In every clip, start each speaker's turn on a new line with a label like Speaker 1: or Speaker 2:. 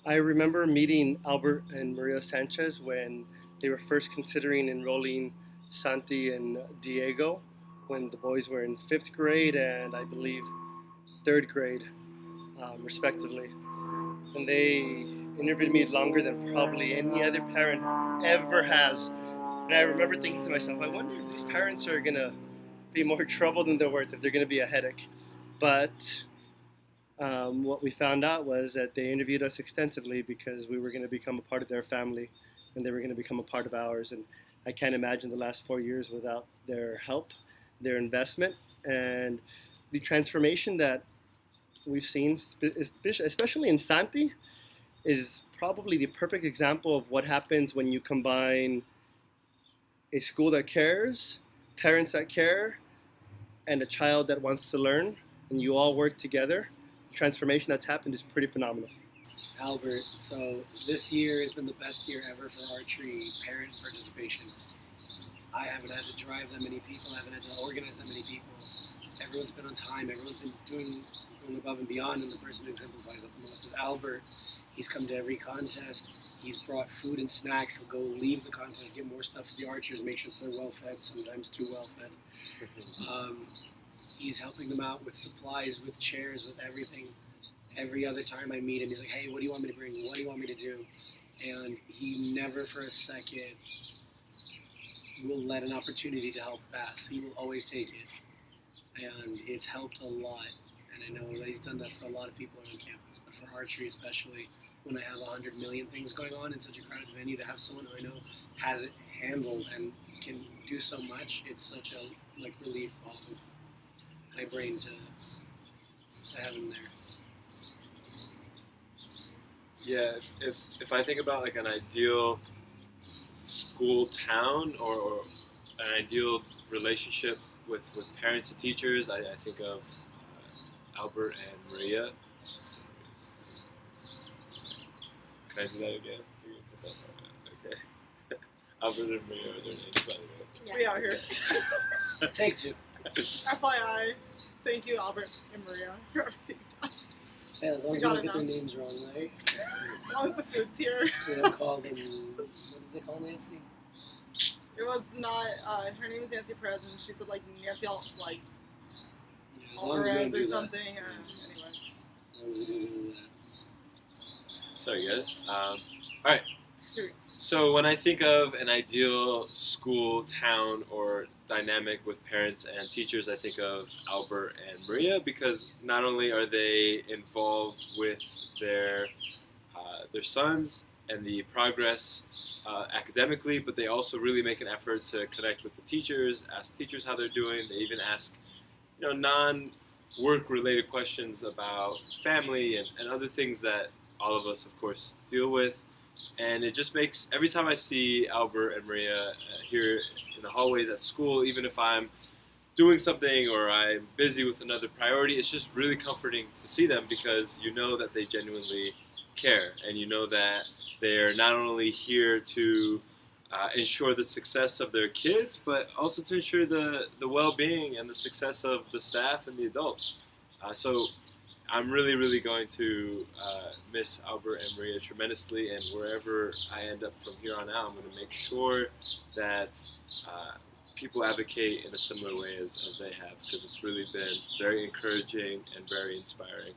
Speaker 1: I remember meeting Albert and Maria Sanchez when they were first considering enrolling Santi and Diego when the boys were in fifth grade and I believe third grade, respectively. And they interviewed me longer than probably any other parent ever has. And I remember thinking to myself, I wonder if these parents are going to be more trouble than they're worth, if they're going to be a headache. But what we found out was that they interviewed us extensively because we were going to become a part of their family and they were going to become a part of ours. And I can't imagine the last 4 years without their help, their investment, and the transformation that we've seen, especially in Santi, is probably the perfect example of what happens when you combine a school that cares, parents that care, and a child that wants to learn, and you all work together. The transformation that's happened is pretty phenomenal.
Speaker 2: Albert, so this year has been the best year ever for archery parent participation. I haven't had to drive that many people, I haven't had to organize that many people. Everyone's been on time, everyone's been going above and beyond, and the person who exemplifies that the most is Albert. He's come to every contest, he's brought food and snacks, he'll go leave the contest, get more stuff for the archers, make sure they're well fed, sometimes too well fed. He's helping them out with supplies, with chairs, with everything. Every other time I meet him, he's like, hey, what do you want me to bring? What do you want me to do? And he never for a second will let an opportunity to help pass. He will always take it. And it's helped a lot. And I know that he's done that for a lot of people around campus, but for archery especially, when I have 100 million things going on in such a crowded venue, to have someone who I know has it handled and can do so much, it's such a relief off of my brain to have him there.
Speaker 3: Yeah, if I think about like an ideal school town or an ideal relationship with parents and teachers, I think of Albert and Maria. Can I do that again? Okay. Albert and Maria are their names, by the way.
Speaker 4: Yes. We are here.
Speaker 2: Take two.
Speaker 4: FYI, thank you, Albert and Maria, for everything you've done.
Speaker 2: Yeah, as long as we don't get their names wrong, right?
Speaker 4: As long as the food's here.
Speaker 2: We don't call them, what did they call Nancy?
Speaker 4: It was not, her name is Nancy Perez, and she said, Nancy, Alvarez or something. Anyways.
Speaker 3: Sorry, guys. Alright. So when I think of an ideal school, town, or dynamic with parents and teachers, I think of Albert and Maria because not only are they involved with their sons and the progress academically, but they also really make an effort to connect with the teachers, ask teachers how they're doing. They even ask, non-work related questions about family and other things that all of us, of course, deal with. And it just makes, every time I see Albert and Maria here in the hallways at school, even if I'm doing something or I'm busy with another priority, it's just really comforting to see them because you know that they genuinely care and you know that they're not only here to ensure the success of their kids, but also to ensure the well-being and the success of the staff and the adults. So I'm really, really going to miss Albert and Maria tremendously, and wherever I end up from here on out, I'm going to make sure that people advocate in a similar way as they have, because it's really been very encouraging and very inspiring.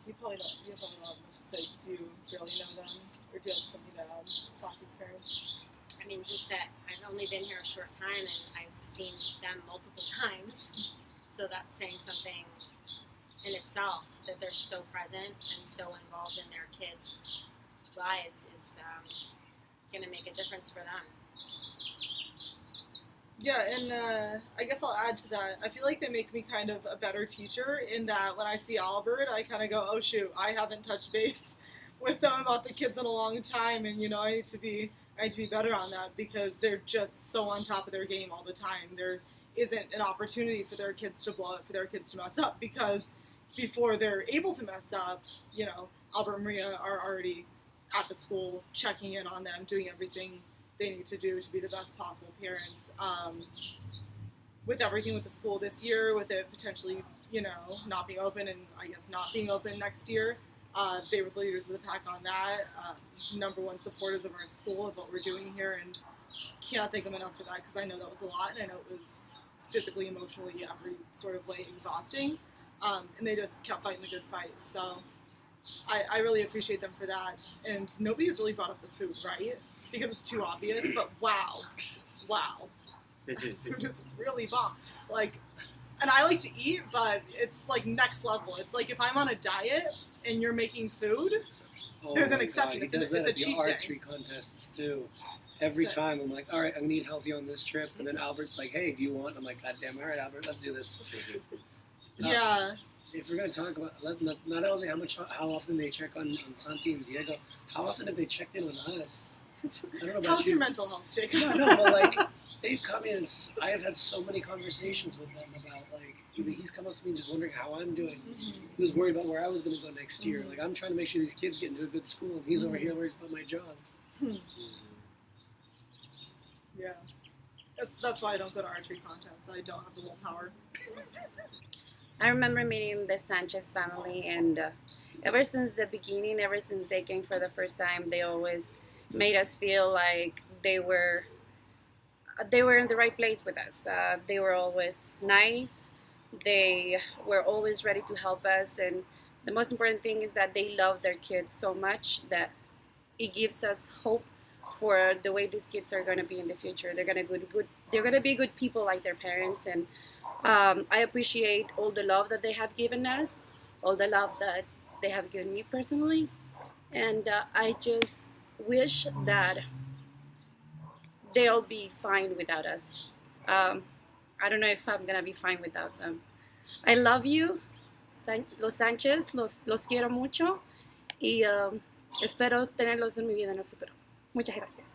Speaker 4: You probably don't have a lot to say. Do you really know them, or do you have something to add? Santi's parents?
Speaker 5: I mean, just that I've only been here a short time, and I've seen them multiple times. So that's saying something in itself, that they're so present and so involved in their kids' lives is going to make a difference for them.
Speaker 4: Yeah, and I guess I'll add to that. I feel like they make me kind of a better teacher in that when I see Albert, I kind of go, oh shoot, I haven't touched base with them about the kids in a long time, and I need to be better on that because they're just so on top of their game all the time. There isn't an opportunity for their kids to blow up, for their kids to mess up, because before they're able to mess up, Albert and Maria are already at the school, checking in on them, doing everything they need to do to be the best possible parents. With everything with the school this year, with it potentially, not being open and I guess not being open next year. They were the leaders of the pack on that. Number one supporters of our school, of what we're doing here, and can't thank them enough for that because I know that was a lot, and I know it was physically, emotionally, every sort of way exhausting. And they just kept fighting the good fight. So I really appreciate them for that. And nobody has really brought up the food, right? Because it's too obvious. But wow, food is really bomb. Like, and I like to eat, but it's like next level. It's like if I'm on a diet and you're making food, there's an exception.
Speaker 2: He does that at the archery contests too. Every time I'm like, all right, I'm gonna eat healthy on this trip, and then Albert's like, hey, do you want? I'm like, God damn, all right, Albert, let's do this.
Speaker 4: Yeah.
Speaker 2: If we're gonna talk about not only how often they check on Santi and Diego, how often have they checked in on us? I don't know about
Speaker 4: How's your mental health, Jacob?
Speaker 2: Yeah, no, but like they've come in. I have had so many conversations with them about like he's come up to me just wondering how I'm doing.
Speaker 4: Mm-hmm.
Speaker 2: He was worried about where I was going to go next year.
Speaker 4: Mm-hmm.
Speaker 2: Like I'm trying to make sure these kids get into a good school, and he's over here worried about my job.
Speaker 4: Yeah, that's why I don't go to archery contests. I don't have the willpower.
Speaker 6: I remember meeting the Sanchez family, and ever since the beginning, ever since they came for the first time, they always made us feel like they were in the right place with us. They were always nice. They were always ready to help us, and the most important thing is that they love their kids so much that it gives us hope for the way these kids are going to be in the future. They're going to be good people like their parents, and I appreciate all the love that they have given us, all the love that they have given me personally, and I just wish that they'll be fine without us. I don't know if I'm gonna be fine without them. I love you, los Sánchez, los quiero mucho y espero tenerlos en mi vida en el futuro. Muchas gracias.